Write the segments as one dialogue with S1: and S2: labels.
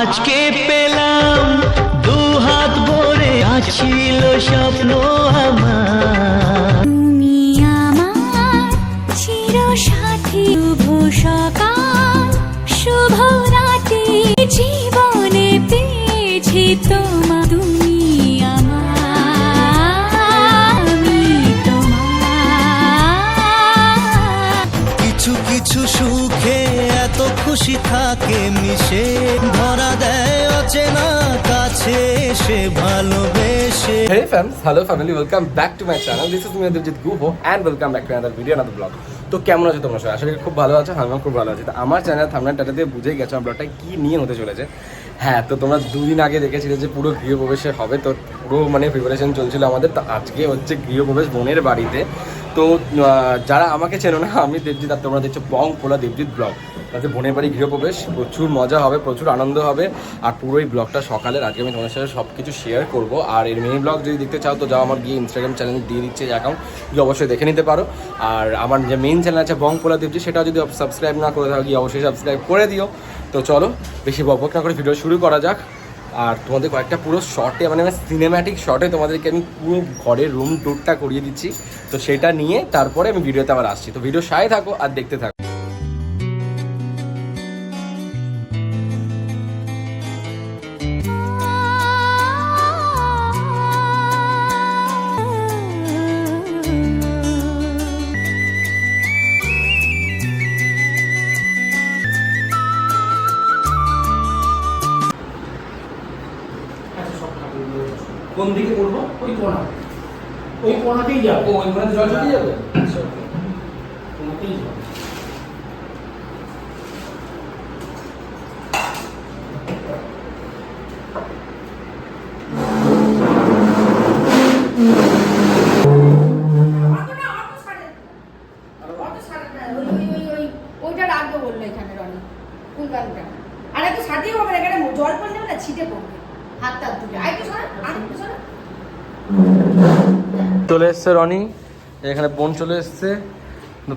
S1: আজকে পেলাম দু হাত ভরে আছিল স্বপ্ন আমার।
S2: তুমি আমার চির সাথী, শুভ সকাল শুভ রাতে, জীবনে পেয়েছি তোমার। তুমি আমার, আমি তোমার।
S1: কিছু কিছু সুখে এত খুশি থাকে মিশে, ধরা দেয় অচেনা কাছে এসে ভালোবেসে।
S3: Hey fans, hello family, welcome back to my channel. This is me Devjit Guho and welcome back to another video, another vlog. তো কেমন আছো তোমরা সবাই? আশা করি খুব ভালো আছো। আমিও খুব ভালো আছি। তো আমার চ্যানেল থাম্বনেলটা দিয়ে বুঝেই গেছো আমার ব্লগটা কি নিয়ে হতে চলেছে। হ্যাঁ, তো তোমরা দুদিন আগে দেখেছিলে যে পুরো গৃহপ্রবেশে হবে, তো পুরো মানে প্রিপারেশন চলছিল আমাদের। তো আজকে হচ্ছে গৃহপ্রবেশ বোনের বাড়িতে। তো যারা আমাকে চেনো না, আমি দেবজিৎ, আর তোমরা দেখছো বং পোলা দেবজিৎ ব্লগ। তাতে বোনের বাড়ি গৃহপ্রবেশ, প্রচুর মজা হবে, প্রচুর আনন্দ হবে। আর পুরো এই ব্লগটা সকালের, আজকে আমি তোমাদের সাথে সব কিছু শেয়ার করবো। আর এর মিনি ব্লগ যদি দেখতে চাও তো যাও আমার গিয়ে ইনস্টাগ্রাম চ্যানেল দিয়ে দিচ্ছে অ্যাকাউন্ট, গিয়ে অবশ্যই দেখে নিতে পারো। আর আমার যে মেইন চ্যানেল আছে বং পোলা দেবজিৎ, সেটা যদি সাবস্ক্রাইব না করে থাকো গিয়ে অবশ্যই সাবস্ক্রাইব করে দিও। তো চলো বেশি বকবক না করে ভিডিও শুরু করা যাক। আর তোমাদের কয়েকটা পুরো শর্টে, মানে সিনেম্যাটিক শর্টে তোমাদেরকে আমি পুরো ঘরের রুম ট্যুরটা করিয়ে দিচ্ছি। তো সেটা নিয়ে তারপরে আমি ভিডিওতে আবার আসছি। তো ভিডিও সাথে থাকো আর দেখতে থাকো।
S4: কোন দিকে করবো? ওই কোণাতেই যাবো।
S3: ওই কোণাতে জল চলে যাবে?
S4: কোণাতেই যাবো।
S5: ওইটা রাখবো বললো এখানে রনি, কুলকানটা। আর একটু সাথেই হবে না, এখানে জল পড়লে না ছিটে পড়বে হাত টাত তুলে। আর একটু সরা, আর একটু সরা।
S3: চলে এসছে রনি, এখানে বোন চলে এসছে।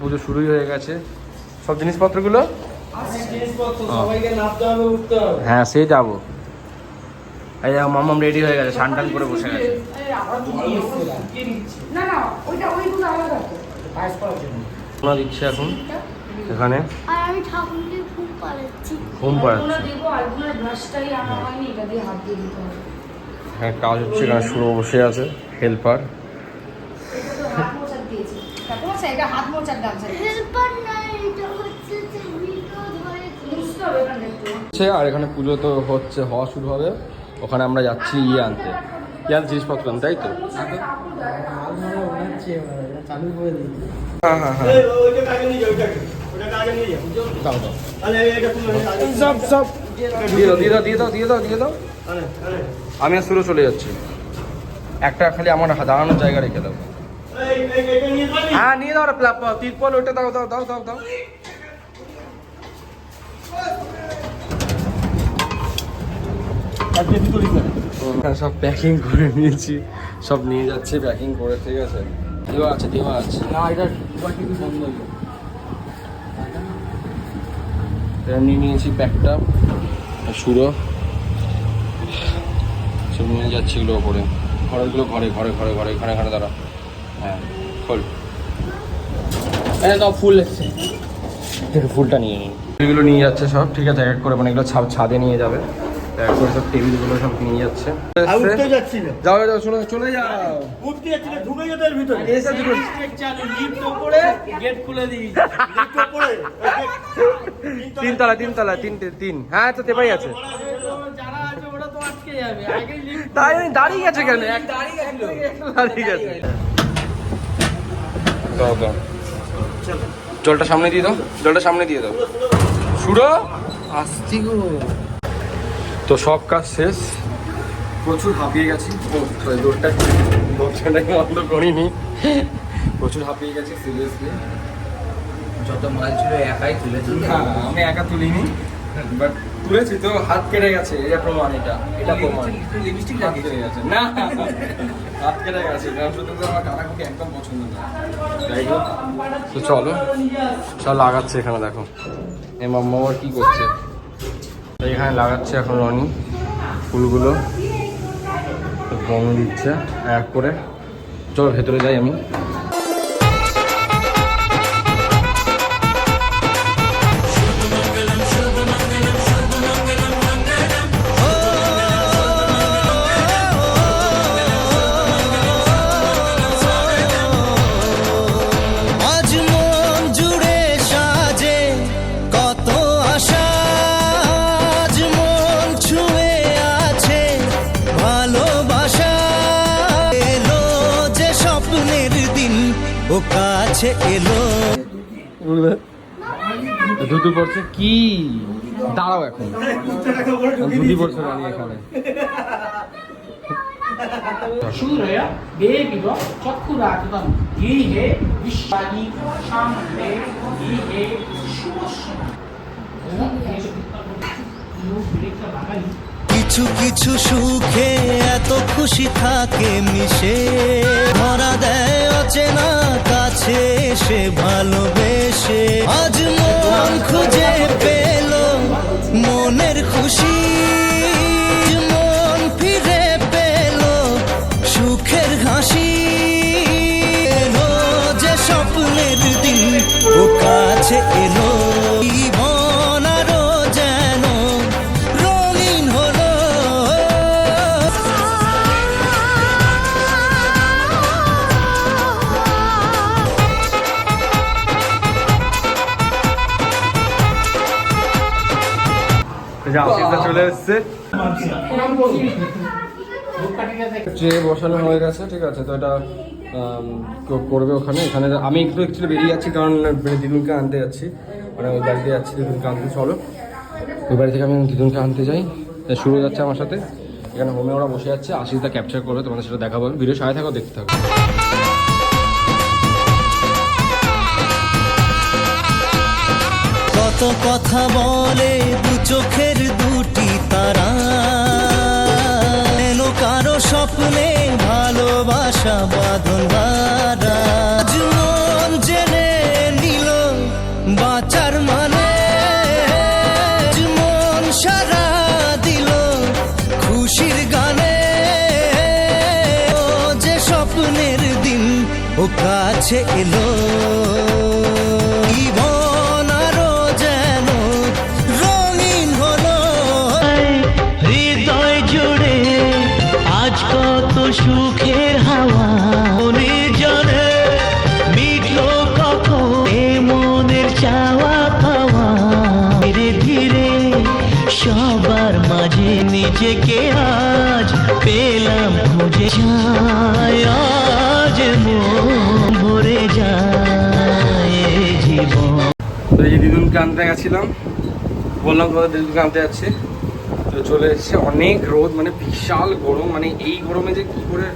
S3: পুজো শুরুই হয়ে গেছে। সব জিনিসপত্রগুলো
S4: সবাইকে নামতে হবে, উঠতে হবে।
S3: হ্যাঁ, সেই যাবো। এই মাম্মাম রেডি হয়ে গেছে, স্নান টান করে বসে গেছে।
S5: না না, ওইটা ওইগুলো আলাদা তো।
S4: পায়েস করার জন্য
S3: ওনা দিচ্ছে এখন এখানে।
S2: আর আমি ঠাকুরকে ঘুম পাড়াচ্ছি।
S3: ঘুম পাড়াচ্ছে।
S5: দেবো আর গুনার ব্রাশটাই আনা হয়নি, এটা দিয়ে হাত দিয়ে দিতে হবে।
S3: হ্যাঁ, কাজ হচ্ছে। এখানে শুরু বসে আছে হেল্পার।
S5: এটা তো হাত মোছার দিয়েছি। তারপর এটা হাত মোছার গামছা।
S2: হেল্পার নাই, এটা হচ্ছে যে ভিডিও ধরে
S5: মুছতে হবে এখানে একটু।
S3: আর এখানে পুজো তো হচ্ছে, হওয়া শুরু হবে। ওখানে আমরা যাচ্ছি আনতে জিনিসপত্র আনতে, তাই তো?
S4: চালু করে দিই।
S3: হ্যাঁ হ্যাঁ হ্যাঁ, দাও দাও, সব সব দিয়ে দাও দিয়ে দাও দিয়ে দাও দিয়ে দাও দিয়ে দাও। আমি আর শুরু চলে যাচ্ছি। একটা খালি আমার দাঁড়ানোর জায়গা রেখে দাও। হ্যাঁ, নিয়ে দাও তিরপল, ওইটা দাও দাও দাও দাও দাও। সব প্যাকিং করে নিয়েছি, সব নিয়ে যাচ্ছি প্যাকিং করে। ঠিক আছে, দেওয়া আছে দেওয়া আছে।
S4: না, এটা কিন্তু বন্ধ হয়ে
S3: নিয়ে নিয়েছি প্যাকটা শুরু। সব নিয়ে যাচ্ছি এগুলো ওপরে, ঘরেগুলো ঘরে ঘরে ঘরে ঘরে এখানে এখানে দাঁড়া। হ্যাঁ, খোল।
S4: এটা তো ফুল এসছে।
S3: থেকে ফুলটা নিয়ে নিই। এগুলো নিয়ে যাচ্ছে সব। ঠিক আছে, এক করে মানে এগুলো ছাদে নিয়ে যাবে। এক করে সব টেবিলগুলো সব নিয়ে যাচ্ছে। যাও যাও, চলে চলে যাও।
S4: গেট খুলে দিই।
S3: তিনতলা তিনতলা তিন। হ্যাঁ, তো তেপাই আছে।
S4: যারা আছে ওরা তো আটকে যাবে। আগে লিফট
S3: তাই দাঁড়িয়ে গেছে কেন?
S4: দাঁড়িয়ে গেছিল।
S3: দাও দাও, জলটা সামনে দিয়ে দাও, জলটা সামনে দিয়ে দাও। শুরু আসছি গো। তো সব কাজ শেষ, প্রচুর হাঁপিয়ে গেছি। দরজাটাই বন্ধ করিনি, প্রচুর হাঁপিয়ে গেছি সিরিয়াসলি।
S4: যত মাল ছিল একাই তুলেছি।
S3: আমি একা তুলিনি, বাট তুলেছি তো। হাত কেটে গেছে, এটা প্রমাণ। এটা প্রমাণ।
S4: লিপস্টিক
S3: হাত কেটে গেছে না, হাত কেটে গেছে। কারণ সত্যি তো আমার কাকাকুকে একদম পছন্দ না। যাই হোক, তো চলো সব লাগাচ্ছে এখানে। দেখো এই মাম্মা আবার কি করছে। তো এখানে লাগাচ্ছে এখন রনি ফুলগুলো, বং দিচ্ছে এক করে। চলো ভেতরে যাই আমি।
S1: আজ মন জুড়ে সাজে কত আশা, আজ মন ছুঁয়ে আছে ভালোবাসা। এলো যে স্বপ্নের দিন, ও কাছে এলো।
S3: ধুতু পড়ছে কি? দাঁড়াও এখন, ধুতি পড়ছে রানী এখানে।
S4: সূর্য দেবিব চক্ষুরাতম গৃহে বিশ্বনি শান্তে গৃহে শুভস্যনা।
S1: কিছু কিছু সুখে এত খুশি থাকে মিশে, ধরা দেয় অচেনা কাছে সে ভালোবেসে। আজ মন খুঁজে পেল মনের খুশি, মন ফিরে পেল সুখের হাসি। এলো যে স্বপ্নের দিন, ও কাছে এলো। জীবন আরো যেন রঙিন হলো।
S3: আশিসদা চলে এসছে, ট্রে বসানো হয়ে গেছে, ঠিক আছে। তো এটা করবে ওখানে। এখানে আমি একটু অ্যাকচুয়ালি বেরিয়ে যাচ্ছি, কারণ দিদুনকে আনতে যাচ্ছি, মানে ওই বাড়িতে যাচ্ছি দিদুনকে আনতে। চলো ওই বাড়ি থেকে আমি দিদুনকে আনতে যাই। শুরু যাচ্ছে আমার সাথে। এখানে হোমে ওরা বসে যাচ্ছে, আশিসদা ক্যাপচার করবে, তোমাদের সেটা দেখাবো। ভিডিও সাথে থাকো, দেখতে থাকো।
S1: কত কথা বলে দু চোখের দুটি তারা, যেন কারো স্বপ্নে ভালোবাসা বাঁধন হারা। আজ মন জেনে নিল বাঁচার মানে, আজ মন সারা দিল খুশির গানে। ও যে স্বপ্নের দিন, ও কাছে এলো। জীবন আরো যেন রঙিন হলো। হৃদয় জুড়ে আজ কত সুখের হাওয়া, মনে জানে মিটলো কখন এ মনের চাওয়া পাওয়া। ধীরে ধীরে সবার মাঝে নিজেকে আজ পেলাম খুঁজে। যায় আজ মন ভরে যায় জীবন।
S3: তো এই যে দিদুনকে আনতে গেছিলাম, বললাম তোমাদের দিদুনকে আনতে যাচ্ছি। তো চলে এসেছে। অনেক রোদ, মানে বিশাল গরম। মানে এই গরমে যে কী করে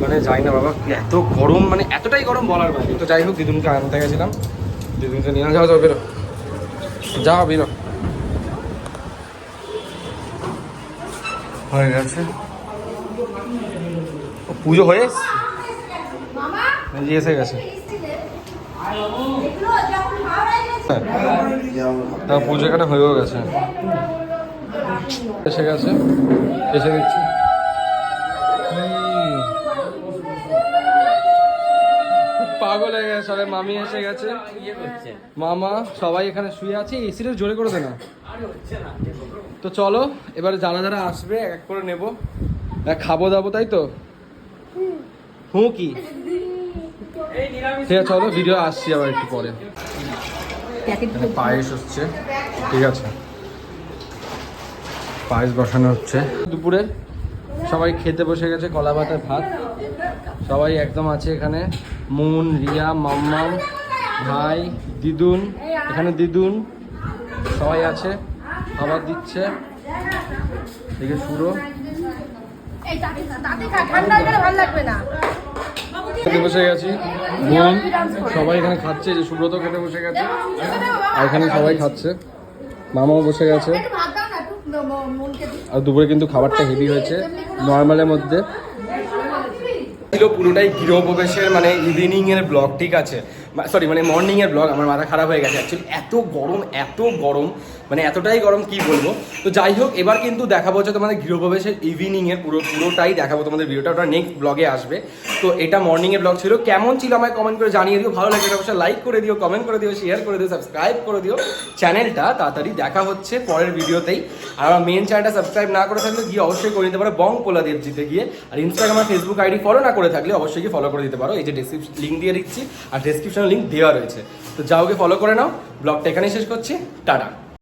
S3: মানে যাই না বাবা, এত গরম, মানে এতটাই গরম বলার বাইরে। তো যাই হোক, দিদুনকে আনতে গেছিলাম, দিদুনকে নিয়ে যাও। যাও বেরো, যাও বেরো। হয়ে গেছে পুজো হয়ে এসছে, এসে গেছে। তা পুজো এখানে হয়েও গেছে, এসে গেছে। এসে দেখছি পাগল হয়ে গেছে সবাই। মামি এসে গেছে, মামা সবাই এখানে শুয়ে আছে। এসিটা জোরে করে দে না। তো চলো এবারে যারা যারা আসবে এক করে নেবো, খাবো দাবো, তাই তো? কি ঠিক আছে, চলো ভিডিও আসছি আবার একটু পরে। পায়েস হচ্ছে, ঠিক আছে, পায়েস বসানো হচ্ছে। দুপুরে সবাই খেতে বসে গেছে, কলা ভাতের ভাত সবাই একদম আছে এখানে। মুন, রিয়া, মাম্মাম, ভাই, দিদুন, এখানে দিদুন সবাই আছে, খাবার দিচ্ছে। দেখে শুরু খেতে বসে গেছি, বোন সবাই এখানে খাচ্ছে। যে সুব্রত খেতে বসে গেছে, আর এখানে সবাই খাচ্ছে। মামাও বসে গেছে। আর দুপুরে কিন্তু খাবারটা হেভি হয়েছে, নর্মালের মধ্যে ছিল। পুরোটাই গৃহপ্রবেশের মানে ইভিনিং এর ব্লগ, ঠিক আছে, সরি মানে মর্নিং এর ব্লগ। আমার মাথা খারাপ হয়ে গেছে অ্যাকচুয়ালি, এত গরম মানে এতটাই গরম কি বলবো। তো যাই হোক, এবার কিন্তু দেখাবো হচ্ছে তোমাদের গৃহপ্রবেশের ইভিনিংয়ের পুরোটাই দেখাবো তোমাদের ভিডিওটা, ওটা নেক্সট ব্লগে আসবে। তো এটা মর্নিংয়ের ব্লগ ছিল, কেমন ছিল আমায় কমেন্ট করে জানিয়ে দিও, ভালো লাগে অবশ্যই লাইক করে দিও, কমেন্ট করে দিও, শেয়ার করে দিও, সাবস্ক্রাইব করে দিও চ্যানেলটা। তাড়াতাড়ি দেখা হচ্ছে পরের ভিডিওতেই। আর আমার মেন চ্যানেলটা সাবস্ক্রাইব না করে থাকলে গিয়ে অবশ্যই করে নিতে পারো বং পোলা দেবজিতে গিয়ে। আর ইনস্টাগ্রাম আর ফেসবুক আইডি ফলো না করে থাকলে অবশ্যই গিয়ে ফলো করে দিতে পারো, এই যে লিঙ্ক দিয়ে দিচ্ছি আর ডেসক্রিপশনে লিঙ্ক দেওয়া রয়েছে। তো যাও গিয়ে ফলো করে নাও। ব্লগটা এখানেই শেষ করছি, টাটা।